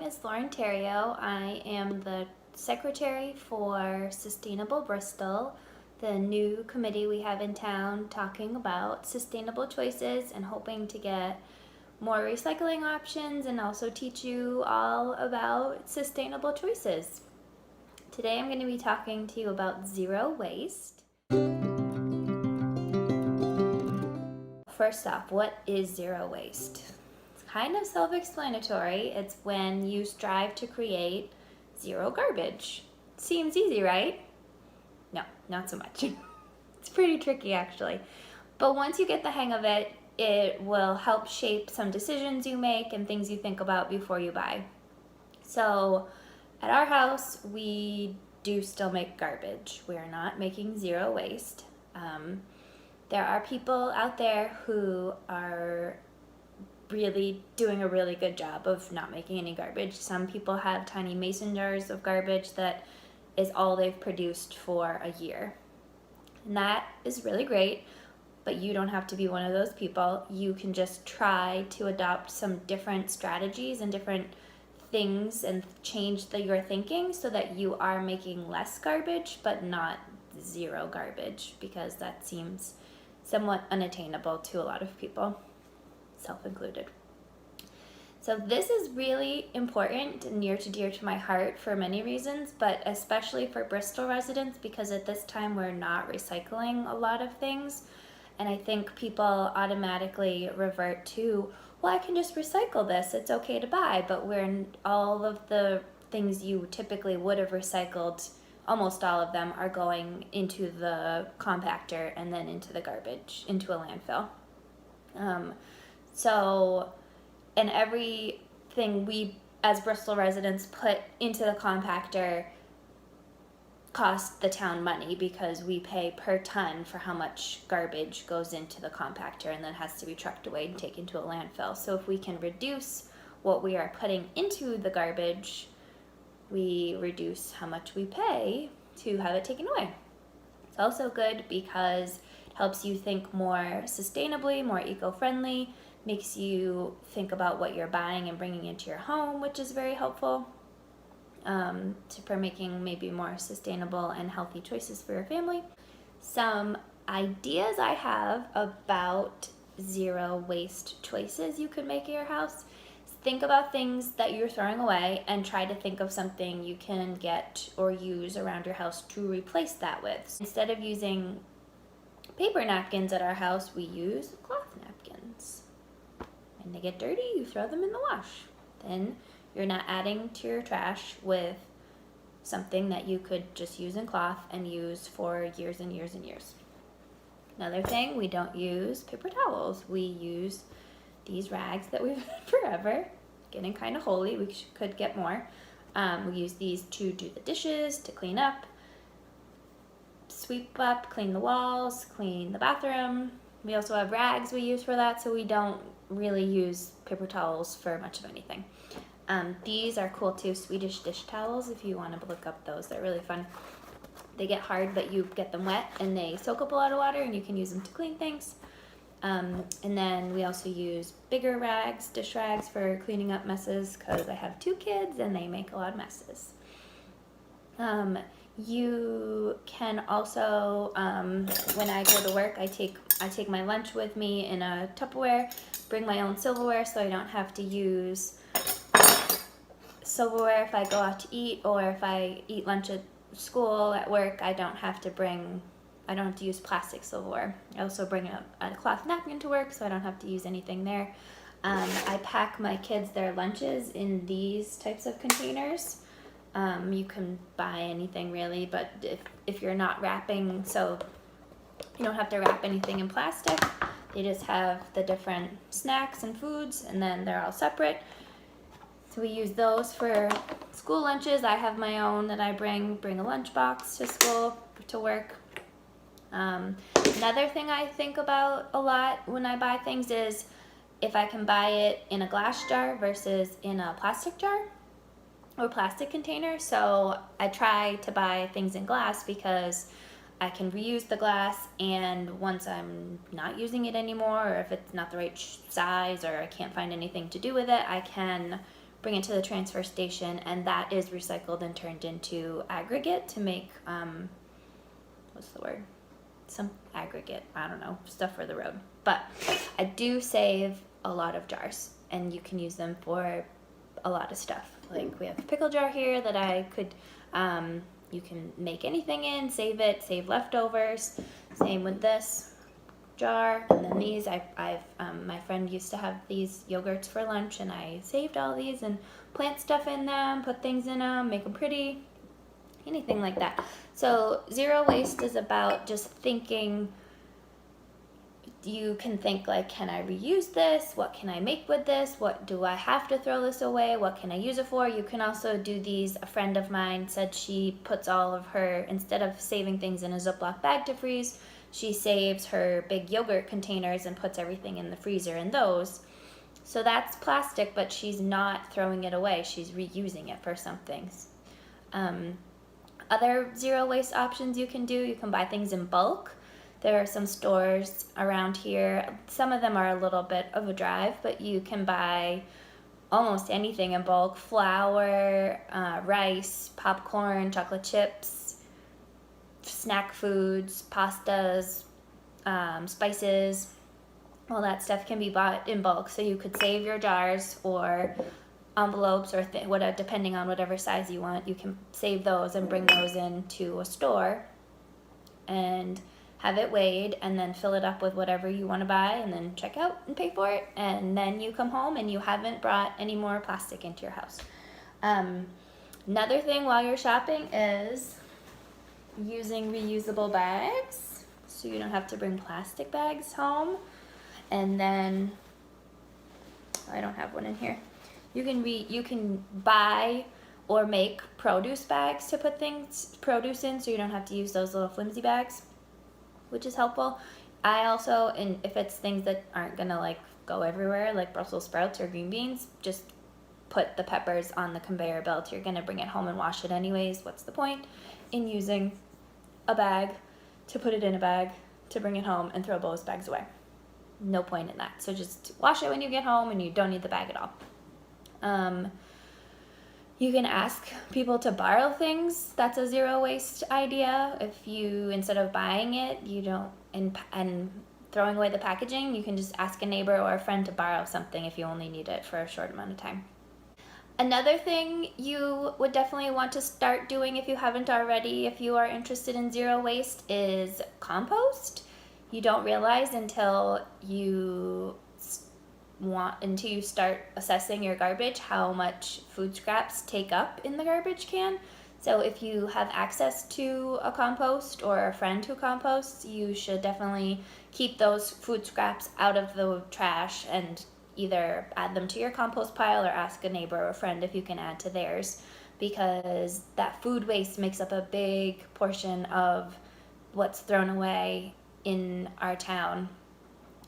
is Lauren Terrio. I am the secretary for Sustainable Bristol, the new committee we have in town talking about sustainable choices and hoping to get more recycling options and also teach you all about sustainable choices. Today I'm going to be talking to you about zero waste. First off, what is zero waste? Kind of self-explanatory. It's when you strive to create zero garbage. Seems easy, right? No, not so much. It's pretty tricky actually. But once you get the hang of it, it will help shape some decisions you make and things you think about before you buy. So at our house, we do still make garbage. We are not making zero waste. There are people out there who are really doing a really good job of not making any garbage. Some people have tiny mason jars of garbage that is all they've produced for a year. And that is really great, but you don't have to be one of those people. You can just try to adopt some different strategies and different things and change your thinking so that you are making less garbage but not zero garbage, because that seems somewhat unattainable to a lot of people, self included. So this is really important and near to dear to my heart for many reasons, but especially for Bristol residents, because at this time we're not recycling a lot of things. And I think people automatically revert to, well, I can just recycle this, it's okay to buy, but when all of the things you typically would have recycled, almost all of them are going into the compactor and then into the garbage, into a landfill. And everything we as Bristol residents put into the compactor costs the town money, because we pay per ton for how much garbage goes into the compactor and then has to be trucked away and taken to a landfill. So if we can reduce what we are putting into the garbage, we reduce how much we pay to have it taken away. It's also good because it helps you think more sustainably, more eco-friendly, makes you think about what you're buying and bringing into your home, which is very helpful for making maybe more sustainable and healthy choices for your family. Some ideas I have about zero waste choices you could make at your house. Think about things that you're throwing away and try to think of something you can get or use around your house to replace that with. Instead of using paper napkins at our house, we use cloth napkins. When they get dirty, you throw them in the wash. Then you're not adding to your trash with something that you could just use in cloth and use for years and years and years. Another thing, we don't use paper towels. We use these rags that we've had forever. Getting kind of holy, we could get more. We use these to do the dishes, to clean up, sweep up, clean the walls, clean the bathroom. We also have rags we use for that, so we don't really use paper towels for much of anything. These are cool too, Swedish dish towels, if you want to look up those. They're really fun. They get hard, but you get them wet and they soak up a lot of water and you can use them to clean things. And then we also use bigger rags, dish rags, for cleaning up messes, because I have 2 kids and they make a lot of messes. You can also, when I go to work, I take my lunch with me in a Tupperware, bring my own silverware so I don't have to use silverware if I go out to eat, or if I eat lunch at school, at work, I don't have to use plastic silverware. I also bring a cloth napkin to work so I don't have to use anything there. I pack my kids their lunches in these types of containers. You can buy anything really, but if you're not wrapping, so you don't have to wrap anything in plastic. They just have the different snacks and foods, and then they're all separate. So we use those for school lunches. I have my own that I bring a lunchbox to school, to work. Another thing I think about a lot when I buy things is if I can buy it in a glass jar versus in a plastic jar or plastic container. So I try to buy things in glass because I can reuse the glass, and once I'm not using it anymore, or if it's not the right size or I can't find anything to do with it, I can bring it to the transfer station, and that is recycled and turned into aggregate to make, what's the word? Some aggregate, I don't know, stuff for the road. But I do save a lot of jars, and you can use them for a lot of stuff. Like we have a pickle jar here that I could, you can make anything in, save it, save leftovers. Same with this jar, and then these. My friend used to have these yogurts for lunch, and I saved all these and plant stuff in them, put things in them, make them pretty, anything like that. So zero waste is about just thinking. You can think like, can I reuse this? What can I make with this? What do I have to throw this away? What can I use it for? You can also do these. A friend of mine said she puts all of her, instead of saving things in a Ziploc bag to freeze, she saves her big yogurt containers and puts everything in the freezer in those. So that's plastic, but she's not throwing it away. She's reusing it for some things. Other zero waste options you can do, you can buy things in bulk. There are some stores around here. Some of them are a little bit of a drive, but you can buy almost anything in bulk. Flour, rice, popcorn, chocolate chips, snack foods, pastas, spices. All that stuff can be bought in bulk. So you could save your jars or envelopes or whatever, depending on whatever size you want. You can save those and bring those into a store and have it weighed, and then fill it up with whatever you want to buy, and then check out and pay for it, and then you come home and you haven't brought any more plastic into your house. Another thing while you're shopping is using reusable bags, so you don't have to bring plastic bags home. And then I don't have one in here. You can buy or make produce bags to put produce in, so you don't have to use those little flimsy bags, which is helpful. I also, and if it's things that aren't gonna like go everywhere, like Brussels sprouts or green beans, just put the peppers on the conveyor belt. You're gonna bring it home and wash it anyways. What's the point in using a bag to put it in a bag to bring it home and throw those bags away? No point in that. So just wash it when you get home, and you don't need the bag at all. You can ask people to borrow things. That's a zero waste idea. If you, instead of buying it, you don't, and throwing away the packaging, you can just ask a neighbor or a friend to borrow something if you only need it for a short amount of time. Another thing you would definitely want to start doing if you haven't already, if you are interested in zero waste, is compost. You don't realize until you start assessing your garbage how much food scraps take up in the garbage can. So if you have access to a compost or a friend who composts, you should definitely keep those food scraps out of the trash and either add them to your compost pile or ask a neighbor or a friend if you can add to theirs, because that food waste makes up a big portion of what's thrown away in our town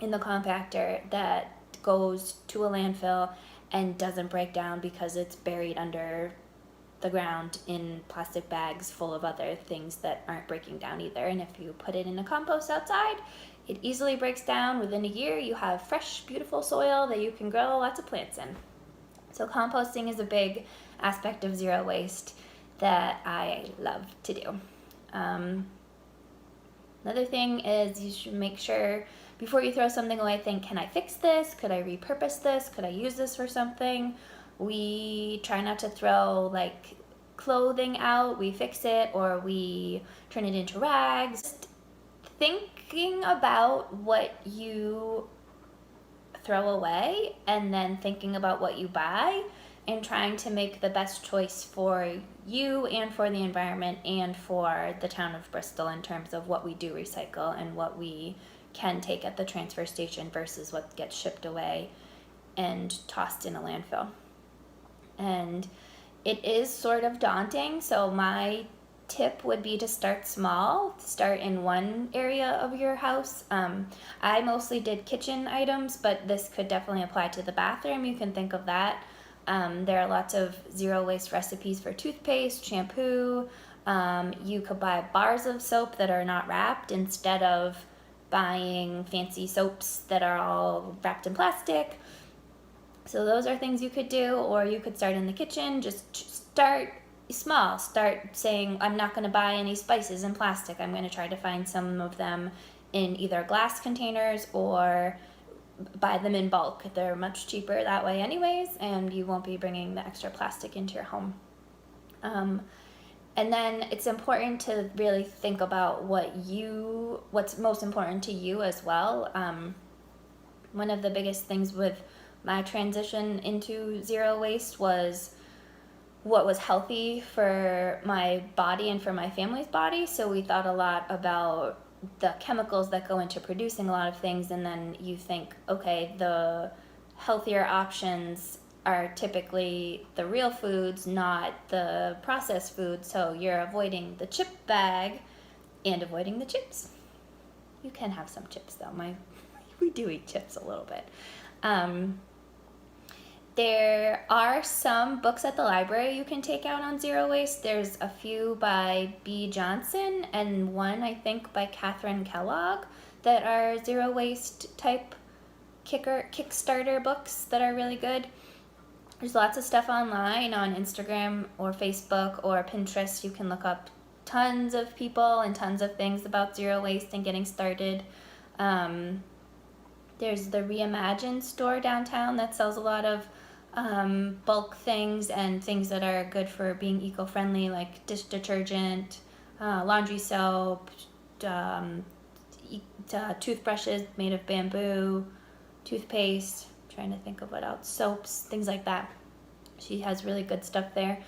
in the compactor that goes to a landfill and doesn't break down because it's buried under the ground in plastic bags full of other things that aren't breaking down either. And if you put it in a compost outside, it easily breaks down. Within a year, you have fresh, beautiful soil that you can grow lots of plants in. So composting is a big aspect of zero waste that I love to do. Another thing is you should make sure before you throw something away, think, can I fix this? Could I repurpose this? Could I use this for something? We try not to throw like clothing out. We fix it or we turn it into rags. Thinking about what you throw away and then thinking about what you buy and trying to make the best choice for you and for the environment and for the town of Bristol in terms of what we do recycle and what we can take at the transfer station versus what gets shipped away and tossed in a landfill. And it is sort of daunting, so my tip would be to start small. Start in one area of your house. I mostly did kitchen items, but this could definitely apply to the bathroom. You can think of that. There are lots of zero waste recipes for toothpaste, shampoo. You could buy bars of soap that are not wrapped instead of buying fancy soaps that are all wrapped in plastic. So those are things you could do, or you could start in the kitchen. Just start small. Start saying, I'm not going to buy any spices in plastic. I'm going to try to find some of them in either glass containers or buy them in bulk. They're much cheaper that way anyways, and you won't be bringing the extra plastic into your home. And then it's important to really think about what's most important to you as well. One of the biggest things with my transition into zero waste was what was healthy for my body and for my family's body. So we thought a lot about the chemicals that go into producing a lot of things, and then you think, okay, the healthier options are typically the real foods, not the processed foods. So you're avoiding the chip bag and avoiding the chips. You can have some chips though. We do eat chips a little bit. There are some books at the library you can take out on zero waste. There's a few by B. Johnson and one, I think, by Catherine Kellogg that are zero waste type Kickstarter books that are really good. There's lots of stuff online on Instagram or Facebook or Pinterest. You can look up tons of people and tons of things about zero waste and getting started. There's the Reimagine store downtown that sells a lot of bulk things and things that are good for being eco-friendly, like dish detergent, laundry soap, toothbrushes made of bamboo, toothpaste, I'm trying to think of what else, soaps, things like that. She has really good stuff there.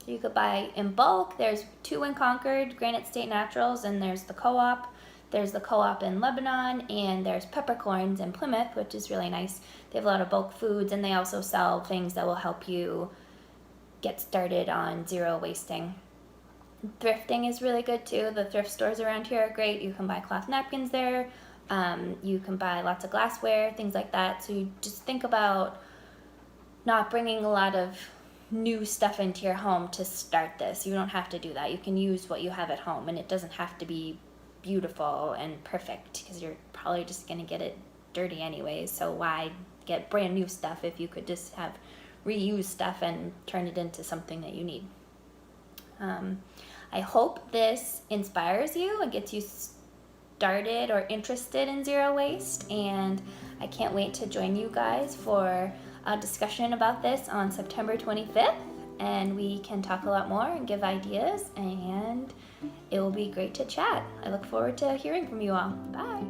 You could buy in bulk. There's two in Concord, Granite State Naturals, and there's the Co-op. There's the Co-op in Lebanon, and there's Peppercorns in Plymouth, which is really nice. They have a lot of bulk foods, and they also sell things that will help you get started on zero wasting. Thrifting is really good too. The thrift stores around here are great. You can buy cloth napkins there. You can buy lots of glassware, things like that. So you just think about not bringing a lot of new stuff into your home to start this. You don't have to do that. You can use what you have at home, and it doesn't have to be beautiful and perfect because you're probably just going to get it dirty anyways. So why get brand new stuff if you could just have reused stuff and turn it into something that you need? I hope this inspires you and gets you started or interested in zero waste, and I can't wait to join you guys for a discussion about this on September 25th, and we can talk a lot more and give ideas, and it will be great to chat. I look forward to hearing from you all. Bye.